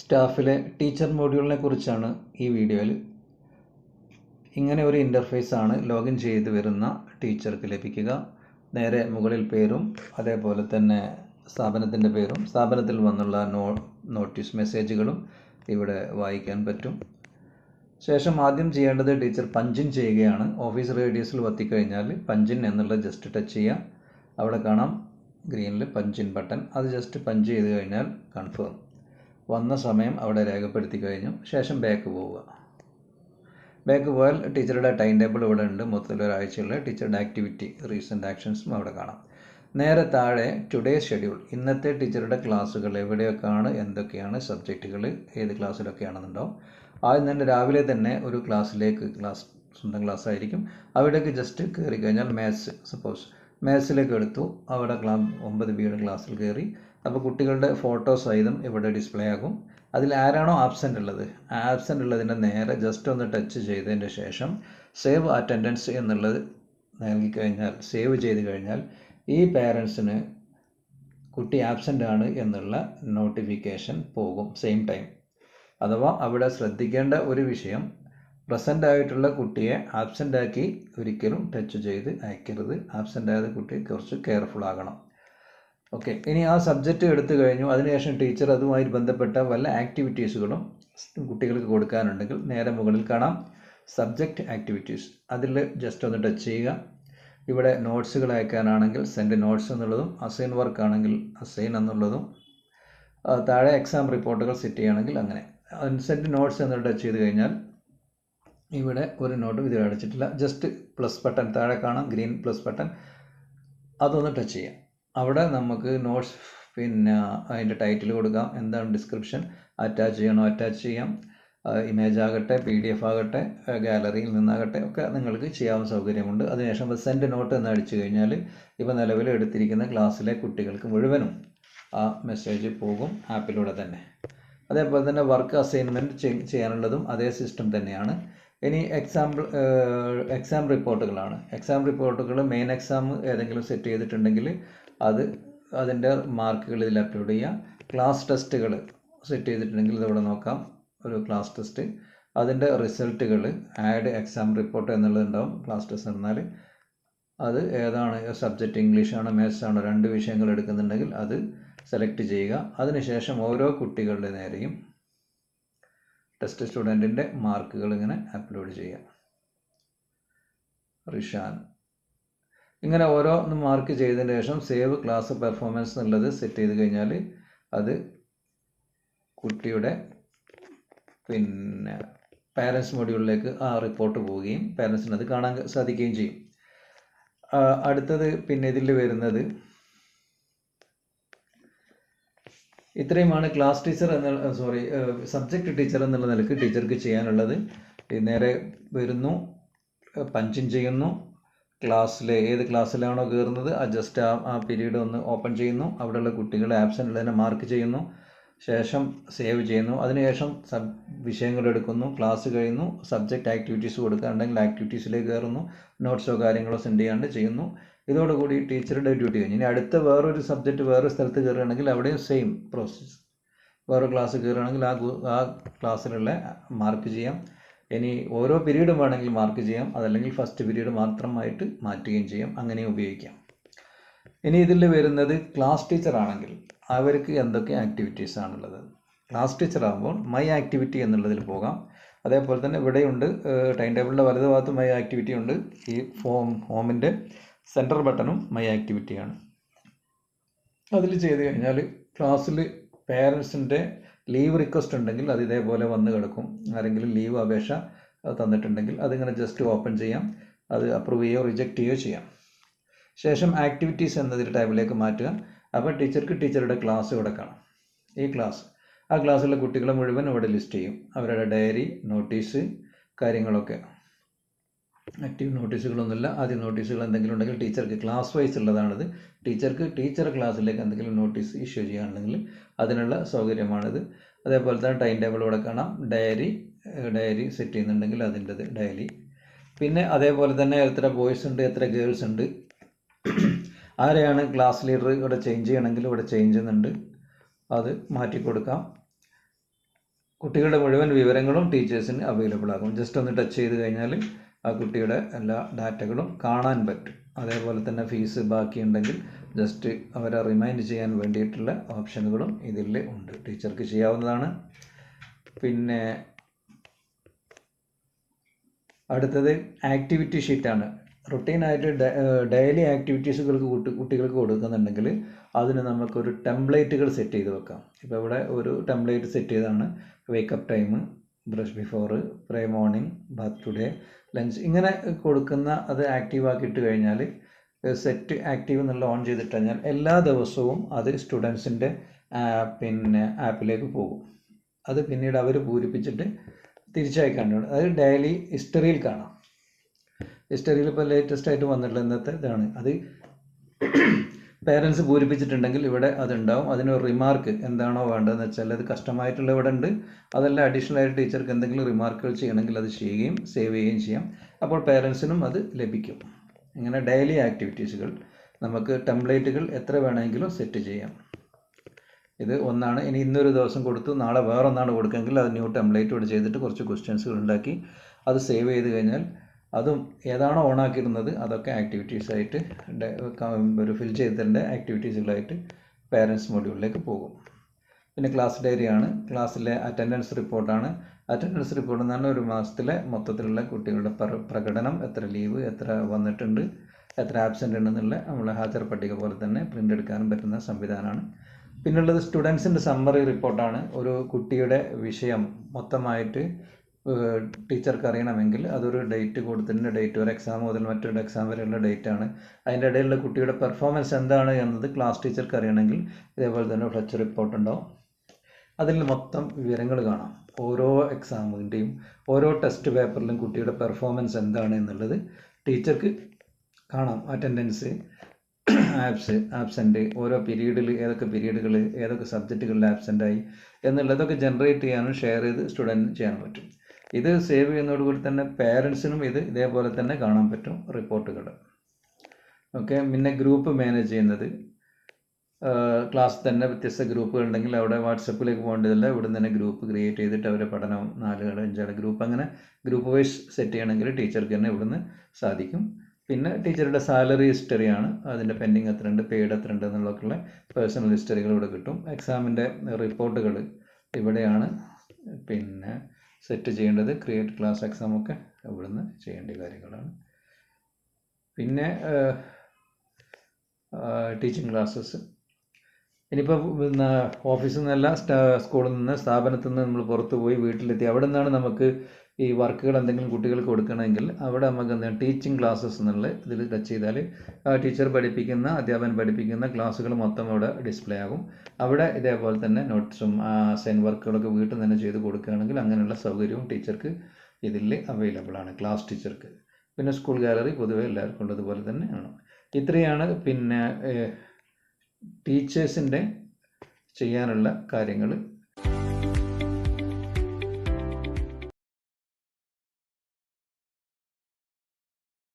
സ്റ്റാഫിലെ teacher മോഡ്യൂളിനെ കുറിച്ചാണ് ഈ വീഡിയോയിൽ. ഇങ്ങനെ ഒരു ഇൻ്റർഫേസ് ആണ് ലോഗിൻ ചെയ്ത് വരുന്ന ടീച്ചർക്ക് ലഭിക്കുക. നേരെ മുകളിൽ പേരും അതേപോലെ തന്നെ സ്ഥാപനത്തിൻ്റെ പേരും സ്ഥാപനത്തിൽ വന്നുള്ള നോട്ടീസ് മെസ്സേജുകളും ഇവിടെ വായിക്കാൻ പറ്റും. ശേഷം ആദ്യം ചെയ്യേണ്ടത് ടീച്ചർ പഞ്ചിൻ ചെയ്യുകയാണ്. ഓഫീസ് റേഡിയസിൽ എത്തിക്കഴിഞ്ഞാൽ പഞ്ചിൻ എന്നുള്ള ജസ്റ്റ് ടച്ച് ചെയ്യുക. അവിടെ കാണാം ഗ്രീനിൽ പഞ്ചിൻ ബട്ടൺ. അത് ജസ്റ്റ് പഞ്ച് ചെയ്ത് കഴിഞ്ഞാൽ കൺഫേം. വന്ന സമയം അവിടെ രേഖപ്പെടുത്തി കഴിഞ്ഞു. ശേഷം ബാക്ക് പോവുക. ബാക്ക് പോയാൽ ടീച്ചറുടെ ടൈം ടേബിൾ ഇവിടെ ഉണ്ട്. മൊത്തത്തിൽ ഒരാഴ്ചയുള്ള ടീച്ചറുടെ ആക്ടിവിറ്റി റീസെൻ്റ് ആക്ഷൻസും അവിടെ കാണാം. നേരെ താഴെ ടുഡേ ഷെഡ്യൂൾ, ഇന്നത്തെ ടീച്ചറുടെ ക്ലാസ്സുകൾ എവിടെയൊക്കെയാണ്, എന്തൊക്കെയാണ് സബ്ജക്റ്റുകൾ, ഏത് ക്ലാസ്സിലൊക്കെയാണെന്നുണ്ടാവും. ആദ്യം തന്നെ രാവിലെ തന്നെ ഒരു ക്ലാസ്സിലേക്ക്, സ്വന്തം ക്ലാസ് ആയിരിക്കും, അവിടേക്ക് ജസ്റ്റ് കയറി കഴിഞ്ഞാൽ മാത്സ്, സപ്പോസ് മാത്സിലേക്ക് എടുത്തു. അവിടെ 9B ക്ലാസ്സിൽ കയറി. അപ്പോൾ കുട്ടികളുടെ ഫോട്ടോ സഹിതം ഇവിടെ ഡിസ്പ്ലേ ആകും. അതിൽ ആരാണോ ആബ്സെൻ്റ് ഉള്ളത്, ആ ആബ്സെൻ്റ് ഉള്ളതിൻ്റെ നേരെ ജസ്റ്റ് ഒന്ന് ടച്ച് ചെയ്തതിൻ്റെ ശേഷം സേവ് അറ്റൻഡൻസ് എന്നുള്ളത് നൽകിക്കഴിഞ്ഞാൽ, സേവ് ചെയ്ത് കഴിഞ്ഞാൽ ഈ പേരൻസിന് കുട്ടി ആബ്സെൻ്റ് ആണ് എന്നുള്ള നോട്ടിഫിക്കേഷൻ പോകും സെയിം ടൈം. അഥവാ അവിടെ ശ്രദ്ധിക്കേണ്ട ഒരു വിഷയം, പ്രസൻ്റ് ആയിട്ടുള്ള കുട്ടിയെ ആബ്സെൻ്റ് ആക്കി ഒരിക്കലും ടച്ച് ചെയ്ത് അയക്കരുത്. ആബ്സെൻ്റ് ആയത് കുട്ടി കുറച്ച് കെയർഫുൾ ആകണം. ഓക്കെ, ഇനി ആ സബ്ജക്റ്റ് എടുത്തു കഴിഞ്ഞു. അതിനുശേഷം ടീച്ചർ അതുമായി ബന്ധപ്പെട്ട വല്ല ആക്ടിവിറ്റീസുകളും കുട്ടികൾക്ക് കൊടുക്കാനുണ്ടെങ്കിൽ നേരെ മുകളിൽ കാണാം സബ്ജക്റ്റ് ആക്ടിവിറ്റീസ്. അതിൽ ജസ്റ്റ് ഒന്ന് ടച്ച് ചെയ്യുക. ഇവിടെ നോട്ട്സുകൾ അയക്കാനാണെങ്കിൽ സെൻഡ് നോട്ട്സ് എന്നുള്ളതും, അസൈൻ വർക്ക് ആണെങ്കിൽ അസൈൻ എന്നുള്ളതും, താഴെ എക്സാം റിപ്പോർട്ടുകൾ സെറ്റ് ചെയ്യുകയാണെങ്കിൽ അങ്ങനെ. സെൻഡ് നോട്ട്സ് എന്ന് ടച്ച് ചെയ്ത് കഴിഞ്ഞാൽ ഇവിടെ ഒരു നോട്ടും ഇതിൽ അടിച്ചിട്ടില്ല. ജസ്റ്റ് പ്ലസ് ബട്ടൺ താഴെ കാണാം, ഗ്രീൻ പ്ലസ് ബട്ടൺ, അതൊന്ന് ടച്ച് ചെയ്യാം. അവിടെ നമുക്ക് നോട്ട്സ്, പിന്നെ അതിൻ്റെ ടൈറ്റിൽ കൊടുക്കാം, എന്താണ് ഡിസ്ക്രിപ്ഷൻ, അറ്റാച്ച് ചെയ്യണോ അറ്റാച്ച് ചെയ്യാം, ഇമേജ് ആകട്ടെ, PDF ആകട്ടെ, ഗാലറിയിൽ നിന്നാകട്ടെ, ഒക്കെ നിങ്ങൾക്ക് ചെയ്യാവുന്ന സൗകര്യമുണ്ട്. അതിനുശേഷം സെൻഡ് നോട്ട് എന്ന് അടിച്ചു കഴിഞ്ഞാൽ ഇപ്പോൾ നിലവിൽ എടുത്തിരിക്കുന്ന ക്ലാസ്സിലെ കുട്ടികൾക്ക് മുഴുവനും ആ മെസ്സേജ് പോകും ആപ്പിലൂടെ തന്നെ. അതേപോലെ തന്നെ വർക്ക് അസൈൻമെൻറ്റ് ചെയ്യാനുള്ളതും അതേ സിസ്റ്റം തന്നെയാണ്. ഇനി എക്സാം റിപ്പോർട്ടുകളാണ്. എക്സാം റിപ്പോർട്ടുകൾ മെയിൻ എക്സാം ഏതെങ്കിലും സെറ്റ് ചെയ്തിട്ടുണ്ടെങ്കിൽ അതിൻ്റെ മാർക്കുകൾ ഇതിൽ അപ്ലോഡ് ചെയ്യുക. ക്ലാസ് ടെസ്റ്റുകൾ സെറ്റ് ചെയ്തിട്ടുണ്ടെങ്കിൽ ഇതിവിടെ നോക്കാം, ഒരു ക്ലാസ് ടെസ്റ്റ്, അതിൻ്റെ റിസൾട്ടുകൾ ആഡ് എക്സാം റിപ്പോർട്ട് എന്നുള്ളതുണ്ടാവും. ക്ലാസ് ടെസ്റ്റ് എന്നാൽ അത് ഏതാണ് സബ്ജക്റ്റ്, ഇംഗ്ലീഷ് ആണോ മാത്സ് ആണോ, 2 വിഷയങ്ങൾ എടുക്കുന്നുണ്ടെങ്കിൽ അത് സെലക്ട് ചെയ്യുക. അതിനുശേഷം ഓരോ കുട്ടികളുടെ നേരെയും ടെസ്റ്റ് സ്റ്റുഡൻറ്റിൻ്റെ മാർക്കുകൾ ഇങ്ങനെ അപ്ലോഡ് ചെയ്യുക. റിഷാൻ, ഇങ്ങനെ ഓരോന്ന് മാർക്ക് ചെയ്തതിന് ശേഷം സേവ് ക്ലാസ് പെർഫോമൻസ് എന്നുള്ളത് സെറ്റ് ചെയ്ത് കഴിഞ്ഞാൽ അത് കുട്ടിയുടെ പിന്നെ പാരൻസ് മൊഡ്യൂളിലേക്ക് ആ റിപ്പോർട്ട് പോവുകയും പാരൻസിന് അത് കാണാൻ സാധിക്കുകയും ചെയ്യും. അടുത്തത് പിന്നെ ഇതിൽ വരുന്നത് ഇത്രയുമാണ് ക്ലാസ് ടീച്ചർ സബ്ജക്റ്റ് ടീച്ചർ എന്നുള്ള നിലക്ക് ടീച്ചർക്ക് ചെയ്യാനുള്ളത്. നേരെ വരുന്നു, പഞ്ചിൻ ചെയ്യുന്നു, ഏത് ക്ലാസ്സിലാണോ കയറുന്നത് ജസ്റ്റ് ആ പീരീഡ് ഒന്ന് ഓപ്പൺ ചെയ്യുന്നു. അവിടെയുള്ള കുട്ടികളെ ആബ്സെൻ്റ് ഉള്ളതിനെ മാർക്ക് ചെയ്യുന്നു. ശേഷം സേവ് ചെയ്യുന്നു. അതിനുശേഷം വിഷയങ്ങൾ എടുക്കുന്നു. ക്ലാസ് കഴിയുന്നു. സബ്ജക്റ്റ് ആക്ടിവിറ്റീസ് കൊടുക്കാനുണ്ടെങ്കിൽ ആക്ടിവിറ്റീസിലേക്ക് കയറുന്നു. നോട്ട്സോ കാര്യങ്ങളോ സെൻഡ് ചെയ്യാണ്ട് ചെയ്യുന്നു. ഇതോടുകൂടി ടീച്ചറുടെ ഡ്യൂട്ടി കഴിഞ്ഞു. ഇനി അടുത്ത വേറൊരു സബ്ജക്റ്റ് വേറൊരു സ്ഥലത്ത് കയറുകയാണെങ്കിൽ അവിടെയും സെയിം പ്രോസസ്സ്. വേറെ ക്ലാസ് കയറുകയാണെങ്കിൽ ആ ക്ലാസ്സിലുള്ള മാർക്ക് ചെയ്യാം. ഇനി ഓരോ പീരീഡും വേണമെങ്കിൽ മാർക്ക് ചെയ്യാം. അതല്ലെങ്കിൽ ഫസ്റ്റ് പീരീഡ് മാത്രമായിട്ട് മാറ്റുകയും ചെയ്യാം. അങ്ങനെയും ഉപയോഗിക്കാം. ഇനി ഇതിൽ വരുന്നത് ക്ലാസ് ടീച്ചർ ആണെങ്കിൽ അവർക്ക് എന്തൊക്കെ ആക്ടിവിറ്റീസ് ആണുള്ളത്. ക്ലാസ് ടീച്ചർ ആകുമ്പോൾ മൈ ആക്ടിവിറ്റി എന്നുള്ളതിൽ പോകാം. അതേപോലെ തന്നെ ഇവിടെയുണ്ട് ടൈം ടേബിളിൻ്റെ വലതുഭാഗത്ത് മൈ ആക്ടിവിറ്റി ഉണ്ട്. ഈ ഹോമിൻ്റെ സെൻറ്റർ ബട്ടണും മൈ ആക്ടിവിറ്റിയാണ്. അതിൽ ചെയ്ത് കഴിഞ്ഞാൽ ക്ലാസ്സിൽ പേരൻസിൻ്റെ ലീവ് റിക്വസ്റ്റ് ഉണ്ടെങ്കിൽ അത് ഇതേപോലെ വന്ന് കിടക്കും. ആരെങ്കിലും ലീവ് അപേക്ഷ തന്നിട്ടുണ്ടെങ്കിൽ അതിങ്ങനെ ജസ്റ്റ് ഓപ്പൺ ചെയ്യാം. അത് അപ്രൂവ് ചെയ്യുകയോ റിജക്റ്റ് ചെയ്യുകയോ ചെയ്യാം. ശേഷം ആക്ടിവിറ്റീസ് എന്നതിൽ ടാബിലേക്ക് മാറ്റുക. അപ്പോൾ ടീച്ചർക്ക് ടീച്ചറുടെ ക്ലാസ് ഇവിടെ കാണാം. ഈ ക്ലാസ്, ആ ക്ലാസ്സിലെ കുട്ടികളെ മുഴുവൻ ഇവിടെ ലിസ്റ്റ് ചെയ്യും. അവരുടെ ഡയറി, നോട്ടീസ്, കാര്യങ്ങളൊക്കെ. ആക്റ്റീവ് നോട്ടീസുകളൊന്നുമില്ല. ആദ്യം നോട്ടീസുകൾ എന്തെങ്കിലും ഉണ്ടെങ്കിൽ ടീച്ചർക്ക് ക്ലാസ് വൈസ് ഉള്ളതാണിത്. ടീച്ചറുടെ ക്ലാസ്സിലേക്ക് എന്തെങ്കിലും നോട്ടീസ് ഇഷ്യൂ ചെയ്യാനുണ്ടെങ്കിൽ അതിനുള്ള സൗകര്യമാണിത്. അതേപോലെ തന്നെ ടൈം ടേബിൾ ഇവിടെ കാണാം. ഡയറി സെറ്റ് ചെയ്യുന്നുണ്ടെങ്കിൽ അതിൻ്റെത് ഡയറി. പിന്നെ അതേപോലെ തന്നെ എത്ര ബോയ്സ് ഉണ്ട്, എത്ര ഗേൾസ് ഉണ്ട്, ആരെയാണ് ക്ലാസ് ലീഡർ ഇവിടെ ചേഞ്ച് ചെയ്യണമെങ്കിൽ ഇവിടെ ചേഞ്ച് ചെയ്യുന്നുണ്ട്. അത് മാറ്റി കൊടുക്കാം. കുട്ടികളുടെ മുഴുവൻ വിവരങ്ങളും ടീച്ചേഴ്സിന് അവൈലബിൾ ആകും. ജസ്റ്റ് ഒന്ന് ടച്ച് ചെയ്ത് കഴിഞ്ഞാൽ ആ കുട്ടിയുടെ എല്ലാ ഡാറ്റകളും കാണാൻ പറ്റും. അതേപോലെ തന്നെ ഫീസ് ബാക്കിയുണ്ടെങ്കിൽ ജസ്റ്റ് അവരെ റിമൈൻഡ് ചെയ്യാൻ വേണ്ടിയിട്ടുള്ള ഓപ്ഷനുകളും ഇതിൽ ഉണ്ട്, ടീച്ചർക്ക് ചെയ്യാവുന്നതാണ്. പിന്നെ അടുത്തത് ആക്ടിവിറ്റി ഷീറ്റാണ്. റുട്ടീനായിട്ട് ഡെയിലി ആക്ടിവിറ്റീസുകൾക്ക് കുട്ടികൾക്ക് കൊടുക്കുന്നുണ്ടെങ്കിൽ അതിന് നമുക്കൊരു ടെംപ്ലേറ്റുകൾ സെറ്റ് ചെയ്ത് വെക്കാം. ഇപ്പോൾ ഇവിടെ ഒരു ടെംപ്ലേറ്റ് സെറ്റ് ചെയ്താണ് വേക്കപ്പ് ടൈം, ബ്രഷ് ബിഫോർ, പ്രേ മോർണിംഗ്, ബാത്ത് ടുഡേ, ലഞ്ച്, ഇങ്ങനെ കൊടുക്കുന്ന അത് ആക്റ്റീവ് ആക്കിയിട്ട് കഴിഞ്ഞാൽ സെറ്റ് ആക്റ്റീവ് എന്നുള്ള ഓൺ ചെയ്തിട്ട് കഴിഞ്ഞാൽ എല്ലാ ദിവസവും അത് സ്റ്റുഡൻസിൻ്റെ പിന്നെ ആപ്പിലേക്ക് പോകും. അത് പിന്നീട് അവർ പൂരിപ്പിച്ചിട്ട് തിരിച്ചയക്കാനുണ്ട്. അത് ഡെയിലി ഹിസ്റ്ററിയിൽ കാണാം. ഹിസ്റ്ററിയിൽ ഇപ്പോൾ ലേറ്റസ്റ്റ് ആയിട്ട് വന്നിട്ടുള്ള ഇന്നത്തെ ഇതാണ്. അത് പേരൻസ് പൂരിപ്പിച്ചിട്ടുണ്ടെങ്കിൽ ഇവിടെ അതുണ്ടാവും. അതിനൊരു റിമാർക്ക് എന്താണോ വേണ്ടതെന്ന് വെച്ചാൽ അത് കസ്റ്റമായിട്ടുള്ള ഇവിടെ ഉണ്ട്. അതെല്ലാം അഡീഷണൽ ആയിട്ട് ടീച്ചർക്ക് എന്തെങ്കിലും റിമാർക്കുകൾ ചെയ്യണമെങ്കിൽ അത് ചെയ്യുകയും സേവ് ചെയ്യുകയും ചെയ്യാം. അപ്പോൾ പേരൻസിനും അത് ലഭിക്കും. ഇങ്ങനെ ഡെയിലി ആക്ടിവിറ്റീസുകൾ നമുക്ക് ടെംപ്ലേറ്റുകൾ എത്ര വേണമെങ്കിലും സെറ്റ് ചെയ്യാം. ഇത് ഒന്നാണ്. ഇനി ഇന്നൊരു ദിവസം കൊടുത്തു, നാളെ വേറൊന്നാണ് കൊടുക്കുകയെങ്കിൽ അത് ന്യൂ ടെംപ്ലേറ്റ് ഇവിടെ ചെയ്തിട്ട് കുറച്ച് ക്വസ്റ്റ്യൻസുകൾ ഉണ്ടാക്കി അത് സേവ് ചെയ്ത് കഴിഞ്ഞാൽ അതും ഏതാണോ ഓണാക്കിയിരുന്നത് അതൊക്കെ ആക്ടിവിറ്റീസായിട്ട് ഒരു ഫിൽ ചെയ്തതിൻ്റെ ആക്ടിവിറ്റീസുകളായിട്ട് പേരൻസ് മൊഡ്യൂളിലേക്ക് പോകും. പിന്നെ ക്ലാസ് ഡയറിയാണ്. ക്ലാസ്സിലെ അറ്റൻഡൻസ് റിപ്പോർട്ടാണ്. അറ്റൻഡൻസ് റിപ്പോർട്ട് എന്ന് പറഞ്ഞാൽ ഒരു മാസത്തിലെ മൊത്തത്തിലുള്ള കുട്ടികളുടെ പ്രകടനം, എത്ര ലീവ്, എത്ര വന്നിട്ടുണ്ട്, എത്ര ആബ്സെൻ്റ് ഉണ്ടെന്നുള്ള നമ്മളെ ഹാജർ പട്ടിക പോലെ തന്നെ പ്രിൻ്റ് എടുക്കാനും പറ്റുന്ന സംവിധാനമാണ്. പിന്നുള്ളത് സ്റ്റുഡൻസിൻ്റെ സമ്മറി റിപ്പോർട്ടാണ്. ഒരു കുട്ടിയുടെ വിഷയം മൊത്തമായിട്ട് ടീച്ചർക്ക് അറിയണമെങ്കിൽ അതൊരു ഡേറ്റ് കൊടുത്തിട്ടുണ്ട്. ഡേറ്റ് ഒരു എക്സാം മുതൽ മറ്റൊരു എക്സാം വരെയുള്ള ഡേറ്റാണ്. അതിൻ്റെ ഇടയിലുള്ള കുട്ടിയുടെ പെർഫോമൻസ് എന്താണ് എന്നത് ക്ലാസ് ടീച്ചർക്ക് അറിയണമെങ്കിൽ ഇതേപോലെ തന്നെ ഫ്ലെക്ചർ റിപ്പോർട്ട് ഉണ്ടാവും. അതിൽ മൊത്തം വിവരങ്ങൾ കാണാം. ഓരോ എക്സാമിൻ്റെയും ഓരോ ടെസ്റ്റ് പേപ്പറിലും കുട്ടിയുടെ പെർഫോമൻസ് എന്താണ് എന്നുള്ളത് ടീച്ചർക്ക് കാണാം. അറ്റൻഡൻസ്, ആബ്സെൻ്റ്, ഓരോ പീരീഡിൽ ഏതൊക്കെ പീരീഡുകൾ ഏതൊക്കെ സബ്ജക്റ്റുകളിൽ ആബ്സെൻ്റായി എന്നുള്ളതൊക്കെ ജനറേറ്റ് ചെയ്യാനും ഷെയർ ചെയ്ത് സ്റ്റുഡൻറ്റിന് ചെയ്യാൻ പറ്റും. ഇത് സേവ് ചെയ്യുന്നതോടുകൂടി തന്നെ പേരൻസിനും ഇത് ഇതേപോലെ തന്നെ കാണാൻ പറ്റും റിപ്പോർട്ടുകൾ. ഓക്കെ. പിന്നെ ഗ്രൂപ്പ് മാനേജ് ചെയ്യുന്നത്, ക്ലാസ് തന്നെ വ്യത്യസ്ത ഗ്രൂപ്പുകൾ ഉണ്ടെങ്കിൽ അവിടെ വാട്സപ്പിലേക്ക് പോകേണ്ടതില്ല, ഇവിടെ തന്നെ ഗ്രൂപ്പ് ക്രിയേറ്റ് ചെയ്തിട്ട് അവരെ പഠനം 4 ആൾ 5 ആൾ ഗ്രൂപ്പ്, അങ്ങനെ ഗ്രൂപ്പ് വൈസ് സെറ്റ് ചെയ്യണമെങ്കിൽ ടീച്ചർക്ക് തന്നെ ഇവിടുന്ന് സാധിക്കും. പിന്നെ ടീച്ചറുടെ സാലറി ഹിസ്റ്ററിയാണ്. അതിൻ്റെ പെൻഡിങ് എത്രയുണ്ട്, പെയ്ഡ് എത്രയുണ്ട് എന്നുള്ളതൊക്കെയുള്ള പേഴ്സണൽ ഹിസ്റ്ററികൾ ഇവിടെ കിട്ടും. എക്സാമിൻ്റെ റിപ്പോർട്ടുകൾ ഇവിടെയാണ് പിന്നെ സെറ്റ് ചെയ്യേണ്ടത്. ക്രിയേറ്റ് ക്ലാസ് എക്സാമൊക്കെ ഇവിടുന്ന് ചെയ്യേണ്ട കാര്യങ്ങളാണ്. പിന്നെ ടീച്ചിങ് ക്ലാസ്സസ് ഇനിയിപ്പോൾ ഓഫീസിൽ നിന്നല്ല, സ്കൂളിൽ നിന്ന്, സ്ഥാപനത്തിൽ നിന്ന് നമ്മൾ പുറത്ത് പോയി വീട്ടിലെത്തി അവിടെ നിന്നാണ് നമുക്ക് ഈ വർക്കുകൾ എന്തെങ്കിലും കുട്ടികൾക്ക് കൊടുക്കണമെങ്കിൽ അവിടെ നമുക്ക് എന്താണ് ടീച്ചിങ് ക്ലാസ്സസ് എന്നുള്ള ഇതിൽ ടച്ച് ചെയ്താൽ ടീച്ചർ പഠിപ്പിക്കുന്ന, അധ്യാപകൻ പഠിപ്പിക്കുന്ന ക്ലാസ്സുകൾ മൊത്തം അവിടെ ഡിസ്പ്ലേ ആകും. അവിടെ ഇതേപോലെ തന്നെ നോട്ട്സും അസൈൻ വർക്കുകളൊക്കെ വീട്ടിൽ നിന്ന് തന്നെ ചെയ്ത് കൊടുക്കുകയാണെങ്കിൽ അങ്ങനെയുള്ള സൗകര്യവും ടീച്ചർക്ക് ഇതിൽ അവൈലബിൾ ആണ്, ക്ലാസ് ടീച്ചർക്ക്. പിന്നെ സ്കൂൾ ഗാലറി പൊതുവെ എല്ലാവർക്കും ഉള്ളതുപോലെ തന്നെയാണ്. ഇത്രയാണ് പിന്നെ ടീച്ചേഴ്സിൻ്റെ ചെയ്യാനുള്ള കാര്യങ്ങൾ.